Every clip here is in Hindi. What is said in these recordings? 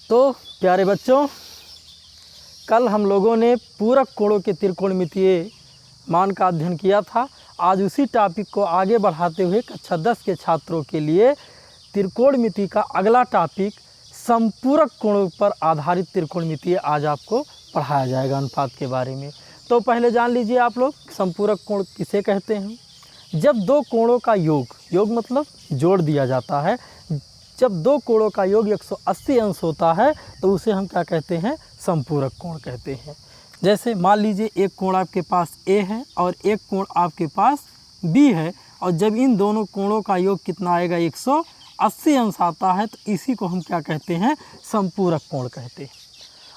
तो प्यारे बच्चों, कल हम लोगों ने पूरक कोणों के त्रिकोणमितीय मान का अध्ययन किया था। आज उसी टॉपिक को आगे बढ़ाते हुए कक्षा 10 के छात्रों के लिए त्रिकोणमिति का अगला टॉपिक संपूरक कोणों पर आधारित त्रिकोणमितीय आज आपको पढ़ाया जाएगा, अनुपात के बारे में। तो पहले जान लीजिए आप लोग, संपूरक कोण किसे कहते हैं। जब दो कोणों का योग मतलब जोड़ दिया जाता है, जब दो कोणों का योग 180 अंश होता है तो उसे हम क्या कहते हैं, संपूरक कोण कहते हैं। जैसे मान लीजिए एक कोण आपके पास ए है और एक कोण आपके पास बी है, और जब इन दोनों कोणों का योग कितना आएगा, 180 अंश आता है, तो इसी को हम क्या कहते हैं, संपूरक कोण कहते हैं।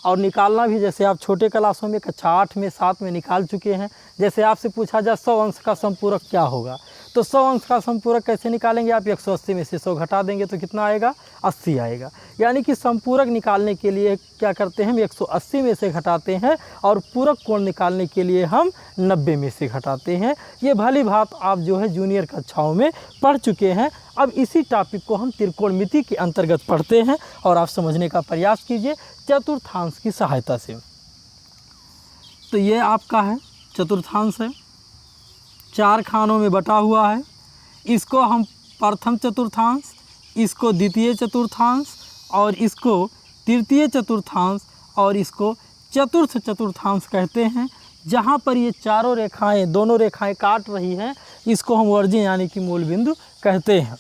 और निकालना भी, जैसे आप छोटे क्लासों में कक्षा 8 में 7 में निकाल चुके हैं। जैसे आपसे पूछा जाए 100 अंश का संपूरक क्या होगा, तो 100 अंश का संपूरक कैसे निकालेंगे, आप 180 में से 100 घटा देंगे तो कितना आएगा, 80 आएगा। यानी कि संपूरक निकालने के लिए क्या करते हैं, हम 180 में से घटाते हैं, और पूरक कोण निकालने के लिए हम 90 में से घटाते हैं। ये भली भात आप जो है जूनियर कक्षाओं में पढ़ चुके हैं। अब इसी टॉपिक को हम त्रिकोणमिति के अंतर्गत पढ़ते हैं और आप समझने का प्रयास कीजिए चतुर्थांश की सहायता से। तो ये आपका है चतुर्थांश है, 4 खानों में बटा हुआ है। इसको हम प्रथम चतुर्थांश, इसको द्वितीय चतुर्थांश, और इसको तृतीय चतुर्थांश, और इसको चतुर्थ चतुर्थांश कहते हैं। जहाँ पर ये चारों रेखाएं, दोनों रेखाएं काट रही हैं, इसको हम वर्जिन यानी कि मूल बिंदु कहते हैं।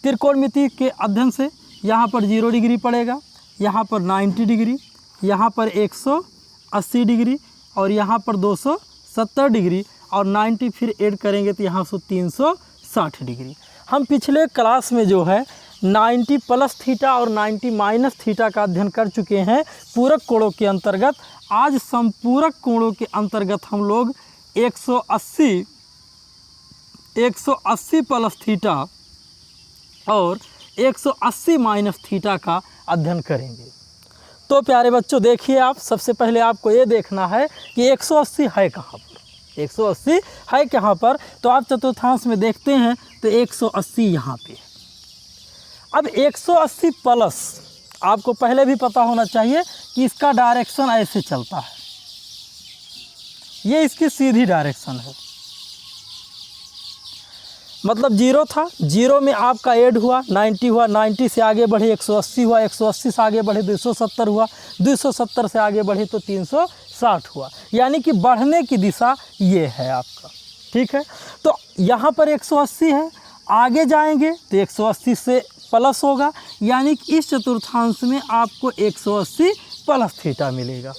त्रिकोणमिति के अध्ययन से यहाँ पर 0 डिग्री पड़ेगा, यहाँ पर 90 डिग्री, यहाँ पर 180 डिग्री, और यहाँ पर 270 डिग्री, और 90 फिर ऐड करेंगे तो यहाँ से 360 डिग्री। हम पिछले क्लास में जो है 90 प्लस थीटा और 90 माइनस थीटा का अध्ययन कर चुके हैं पूरक कोणों के अंतर्गत। आज संपूरक कोणों के अंतर्गत हम लोग 180 प्लस थीटा और 180 माइनस थीटा का अध्ययन करेंगे। तो प्यारे बच्चों देखिए, आप सबसे पहले आपको ये देखना है कि 180 है कहाँ पर, 180 है कहाँ पर। तो आप चतुर्थांश में देखते हैं तो 180 यहाँ पे। अब 180 प्लस, आपको पहले भी पता होना चाहिए कि इसका डायरेक्शन ऐसे चलता है, ये इसकी सीधी डायरेक्शन है। मतलब 0 था, 0 में आपका ऐड हुआ 90 हुआ, 90 से आगे बढ़े 180 हुआ, 180 से आगे बढ़े 270 हुआ, 270 से आगे बढ़े तो 360 हुआ। यानी कि बढ़ने की दिशा ये है आपका, ठीक है। तो यहाँ पर 180 है, आगे जाएंगे तो 180 से प्लस होगा, यानी कि इस चतुर्थांश में आपको 180 प्लस थीटा मिलेगा।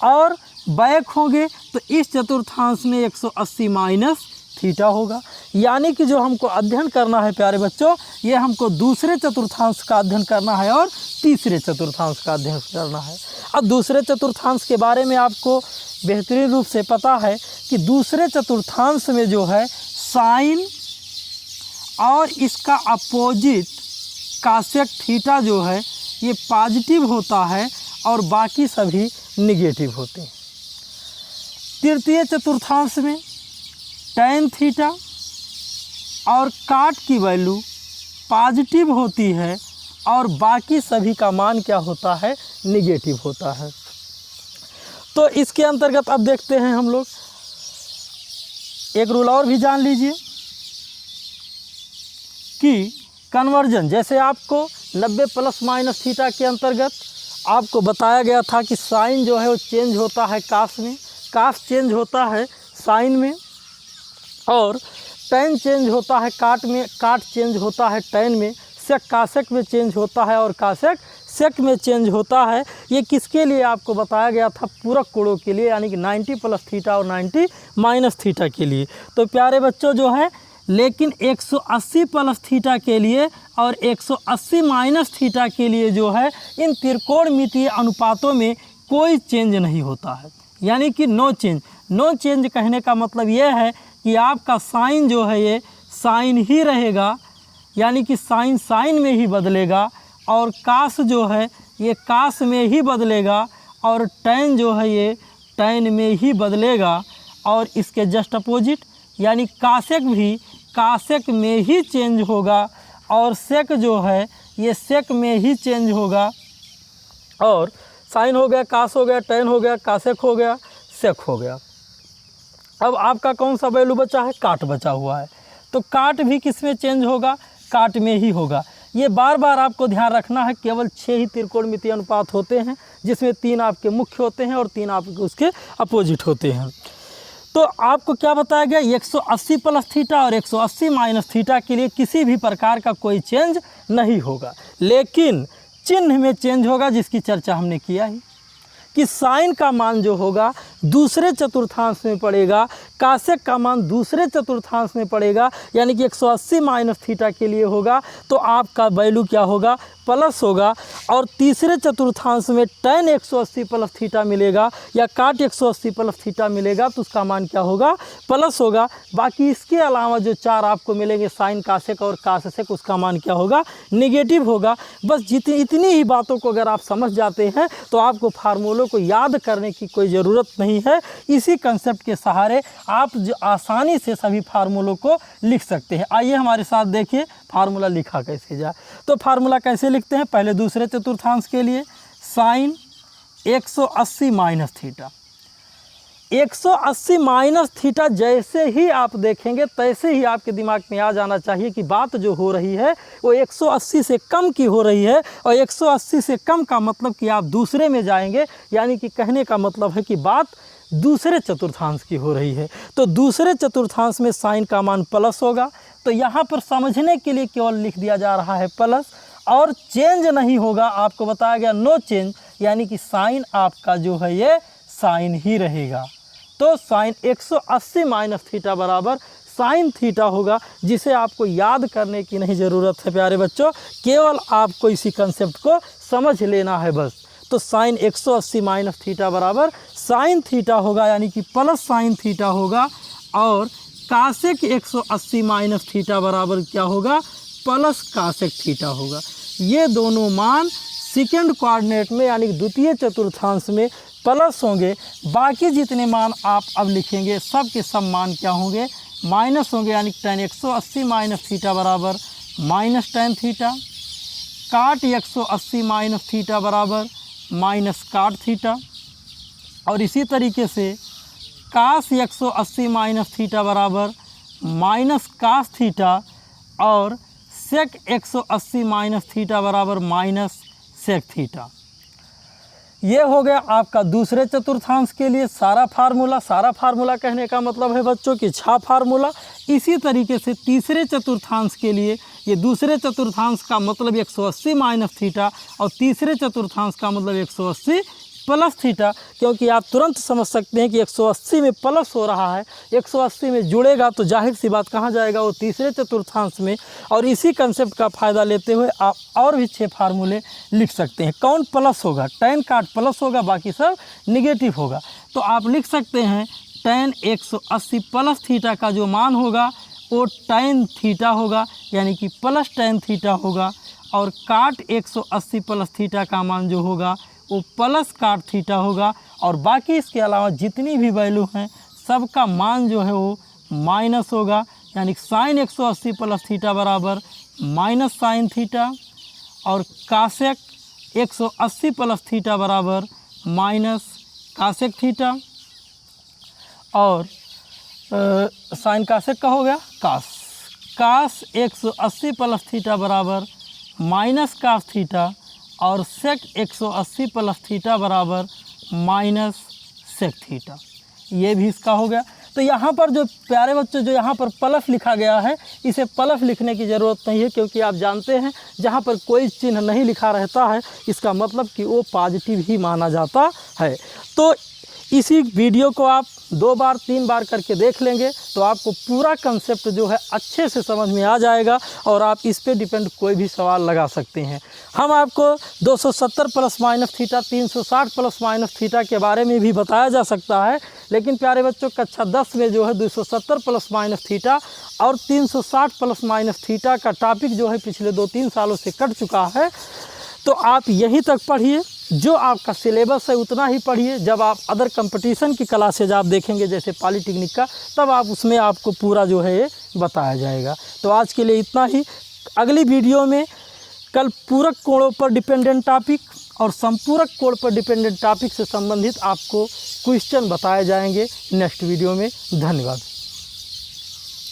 और बैक होंगे तो इस चतुर्थांश में 180 माइनस थीटा होगा। यानी कि जो हमको अध्ययन करना है प्यारे बच्चों, ये हमको दूसरे चतुर्थांश का अध्ययन करना है और तीसरे चतुर्थांश का अध्ययन करना है। अब दूसरे चतुर्थांश के बारे में आपको बेहतरीन रूप से पता है कि दूसरे चतुर्थांश में जो है साइन और इसका अपोजिट कासेक थीटा जो है ये पॉजिटिव होता है और बाकी सभी निगेटिव होते हैं। तृतीय चतुर्थांश में tan थीटा और काट की वैल्यू पॉजिटिव होती है और बाकी सभी का मान क्या होता है, निगेटिव होता है। तो इसके अंतर्गत अब देखते हैं हम लोग एक रूल और भी जान लीजिए कि कन्वर्जन, जैसे आपको 90 प्लस माइनस थीटा के अंतर्गत आपको बताया गया था कि साइन जो है वो चेंज होता है कास में, कास चेंज होता है साइन में, और टैन चेंज होता है काट में, काट चेंज होता है टैन में, सेक कासेक में चेंज होता है और कासेक सेक में चेंज होता है। ये किसके लिए आपको बताया गया था, पूरक कोणों के लिए, यानी कि 90 प्लस थीटा और 90 माइनस थीटा के लिए। तो प्यारे बच्चों जो है, लेकिन 180 प्लस थीटा के लिए और 180 माइनस थीटा के लिए जो है इन त्रिकोणमितीय अनुपातों में कोई चेंज नहीं होता है, यानी कि नो चेंज। नो चेंज कहने का मतलब ये है कि आपका साइन जो है ये साइन ही रहेगा, यानी कि साइन साइन में ही बदलेगा, और कास जो है ये कास में ही बदलेगा, और टैन जो है ये टैन में ही बदलेगा, और इसके जस्ट अपोजिट यानी कासेक भी कासेक में ही चेंज होगा, और सेक जो है ये सेक में ही चेंज होगा, और साइन हो गया, कास हो गया, टेन हो गया, कासेक हो गया, सेक हो गया। अब आपका कौन सा वैल्यू बचा है? काट बचा हुआ है। तो काट भी किस में चेंज होगा? काट में ही होगा। ये बार बार आपको ध्यान रखना है। केवल 6 ही त्रिकोणमितीय अनुपात होते हैं, जिसमें 3 आपके मुख्य होते हैं और 3 आपके उसके अपोजिट होते हैं। तो आपको क्या बताया गया? 180 प्लस थीटा और 180 माइनस थीटा के लिए किसी भी प्रकार का कोई चेंज नहीं होगा, लेकिन चिन्ह में चेंज होगा, जिसकी चर्चा हमने किया ही कि साइन का मान जो होगा दूसरे चतुर्थांश में पड़ेगा, कासेक का मान दूसरे चतुर्थांश में पड़ेगा, यानी कि 180 माइनस थीटा के लिए होगा तो आपका वैल्यू क्या होगा? प्लस होगा। और तीसरे चतुर्थांश में tan 180 प्लस थीटा मिलेगा या काट 180 प्लस थीटा मिलेगा तो उसका मान क्या होगा? प्लस होगा। बाकी इसके अलावा जो 4 आपको मिलेंगे साइन, कासेक और कासेक, उसका मान क्या होगा? निगेटिव होगा। बस इतनी ही बातों को अगर आप समझ जाते हैं तो आपको फार्मूलों को याद करने की कोई ज़रूरत नहीं है। इसी कंसेप्ट के सहारे आप जो आसानी से सभी फार्मूलों को लिख सकते हैं। आइए हमारे साथ देखिए फार्मूला लिखा कैसे जाए। तो फार्मूला कैसे लिखते हैं? पहले दूसरे चतुर्थांश के लिए sine 180 minus theta. 180 minus theta जैसे ही आप देखेंगे तैसे ही आपके दिमाग में आ जाना चाहिए कि बात जो हो रही है वो 180 से कम की हो रही है, और 180 से कम का मतलब कि आप दूसरे में जाएंगे, यानी कि कहने का मतलब है कि बात दूसरे चतुर्थांश की हो रही है। तो दूसरे चतुर्थांश में साइन का मान प्लस होगा। तो यहाँ पर समझने के लिए केवल लिख दिया जा रहा है प्लस, और चेंज नहीं होगा। आपको बताया गया नो चेंज, यानी कि साइन आपका जो है ये साइन ही रहेगा। तो साइन 180 माइनस थीटा बराबर साइन थीटा होगा, जिसे आपको याद करने की नहीं ज़रूरत है प्यारे बच्चों, केवल आपको इसी कंसेप्ट को समझ लेना है बस। तो साइन 180 माइनस थीटा बराबर साइन थीटा होगा, यानी कि प्लस साइन थीटा होगा। और कासेक 180 माइनस थीटा बराबर क्या होगा? प्लस कासेक थीटा होगा। ये दोनों मान सेकंड कोऑर्डिनेट में यानी कि द्वितीय चतुर्थांश में प्लस होंगे। बाकी जितने मान आप अब लिखेंगे सब के सब मान क्या होंगे? माइनस होंगे, यानी tan 180 माइनस थीटा बराबर माइनस tan थीटा। काट 180 माइनस थीटा बराबर माइनस काट थीटा। और इसी तरीके से कास 180 माइनस थीटा बराबर माइनस कास थीटा। और सेक 180 माइनस थीटा बराबर माइनस सेक थीटा। ये हो गया आपका दूसरे चतुर्थांश के लिए सारा फार्मूला। सारा फार्मूला कहने का मतलब है बच्चों कि 6 फार्मूला। इसी तरीके से तीसरे चतुर्थांश के लिए ये दूसरे चतुर्थांश का मतलब 180 माइनस थीटा और तीसरे चतुर्थांश का मतलब 180 प्लस थीटा, क्योंकि आप तुरंत समझ सकते हैं कि 180 में प्लस हो रहा है, 180 में जुड़ेगा तो जाहिर सी बात कहाँ जाएगा? वो तीसरे चतुर्थांश में। और इसी कंसेप्ट का फ़ायदा लेते हुए आप और भी 6 फार्मूले लिख सकते हैं। कौन प्लस होगा? tan काट प्लस होगा, बाकी सब निगेटिव होगा। तो आप लिख सकते हैं tan 180 प्लस थीटा का जो मान होगा वो tan थीटा होगा, यानी कि प्लस tan थीटा होगा। और काट 180 प्लस थीटा का मान जो होगा वो प्लस काट थीटा होगा। और बाकी इसके अलावा जितनी भी वैल्यू हैं सबका मान जो है वो माइनस होगा, यानी साइन 180 प्लस थीटा बराबर माइनस साइन थीटा। और कासेक 180 प्लस थीटा बराबर माइनस कासेक थीटा। और साइन कासेक का हो गया कास 180 प्लस थीटा बराबर माइनस कास थीटा। और सेक 180 प्लस थीटा बराबर माइनस सेक थीटा। ये भी इसका हो गया। तो यहाँ पर जो प्यारे बच्चों जो यहाँ पर प्लस लिखा गया है, इसे प्लस लिखने की ज़रूरत नहीं है, क्योंकि आप जानते हैं जहाँ पर कोई चिन्ह नहीं लिखा रहता है इसका मतलब कि वो पॉजिटिव ही माना जाता है। तो इसी वीडियो को आप 2 बार 3 बार करके देख लेंगे तो आपको पूरा कंसेप्ट जो है अच्छे से समझ में आ जाएगा, और आप इस पे डिपेंड कोई भी सवाल लगा सकते हैं। हम आपको 270 plus minus theta, 360 plus minus theta के बारे में भी बताया जा सकता है, लेकिन प्यारे बच्चों कक्षा 10 में जो है 270 प्लस माइनस थीटा और 360 प्लस माइनस थीटा का टॉपिक जो है पिछले 2-3 सालों से कट चुका है। तो आप यहीं तक पढ़िए, जो आपका सिलेबस है उतना ही पढ़िए। जब आप अदर कंपटीशन की क्लासेज आप देखेंगे जैसे पॉलिटेक्निक का, तब आप उसमें आपको पूरा जो है ये बताया जाएगा। तो आज के लिए इतना ही। अगली वीडियो में कल पूरक कोणों पर डिपेंडेंट टॉपिक और संपूरक कोण पर डिपेंडेंट टॉपिक से संबंधित आपको क्वेश्चन बताए जाएंगे नेक्स्ट वीडियो में। धन्यवाद।